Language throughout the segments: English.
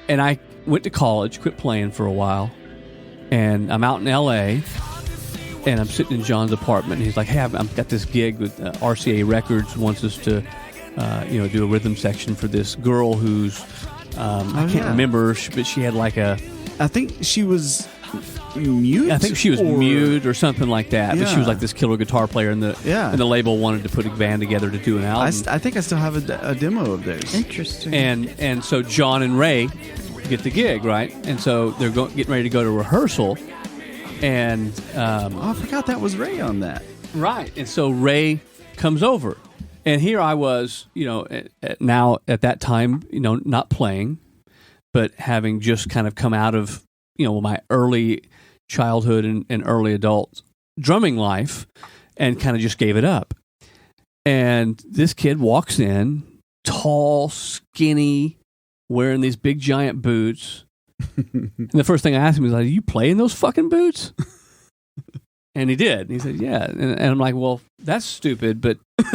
And I went to college, quit playing for a while, and I'm out in L.A., and I'm sitting in John's apartment, and he's like, hey, I've got this gig with RCA Records, wants us to, do a rhythm section for this girl who's, I can't remember, but she had like a... I think she was mute? I think she was mute or something like that, Yeah. but she was like this killer guitar player, and the label wanted to put a band together to do an album. I think I still have a demo of theirs. Interesting. And so John and Ray get the gig, right? And so they're getting ready to go to rehearsal, and I forgot that was Ray on that. right. And so Ray comes over, and here I was, now at that time, not playing, but having just kind of come out of my early childhood and early adult drumming life, and kind of just gave it up. And this kid walks in, tall, skinny, wearing these big giant boots. And the first thing I asked him was like, "Are you playing those fucking boots?" And he did. He said, "Yeah." And I'm like, "Well, that's stupid." But but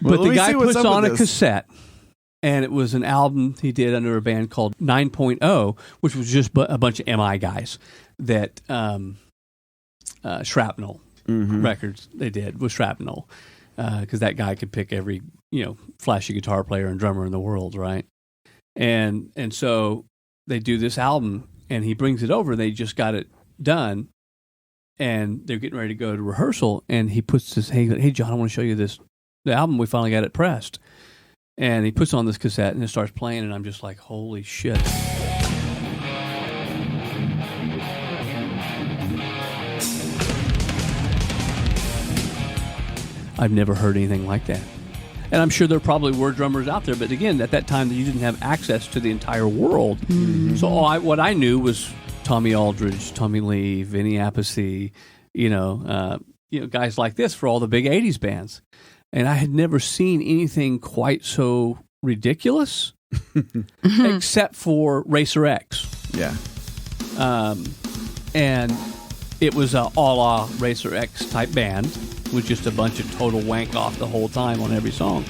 the guy puts on a cassette, and it was an album he did under a band called 9.0, which was just a bunch of MI guys that Shrapnel records they did with Shrapnel, because that guy could pick every flashy guitar player and drummer in the world, right? And so they do this album, and he brings it over. They just got it done, and they're getting ready to go to rehearsal. And he puts this, hey John, I want to show you the album. We finally got it pressed. And he puts on this cassette and it starts playing, and I'm just like, holy shit. I've never heard anything like that. And I'm sure there probably were drummers out there, but again, at that time, you didn't have access to the entire world. Mm-hmm. So what I knew was Tommy Aldridge, Tommy Lee, Vinny Appice, guys like this for all the big 80s bands. And I had never seen anything quite so ridiculous, except for Racer X. Yeah. And it was a a la Racer X type band with just a bunch of total wank off the whole time on every song.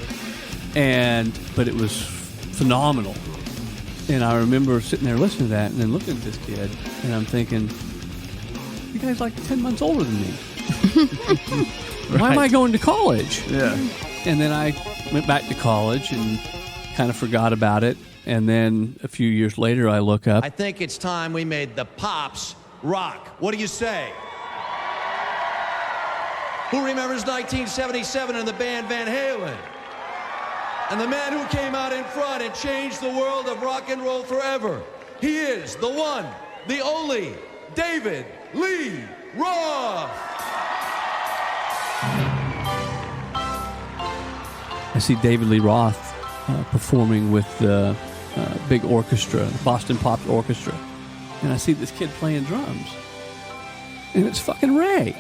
But it was phenomenal. And I remember sitting there listening to that and then looking at this kid, and I'm thinking, you guy's like 10 months older than me. Right. Why am I going to college? Yeah. And then I went back to college and kind of forgot about it. And then a few years later, I look up. I think it's time we made the Pops rock. What do you say? Who remembers 1977 and the band Van Halen? And the man who came out in front and changed the world of rock and roll forever. He is the one, the only, David Lee Roth. I see David Lee Roth performing with the big orchestra, Boston Pop Orchestra. And I see this kid playing drums. And it's fucking Ray.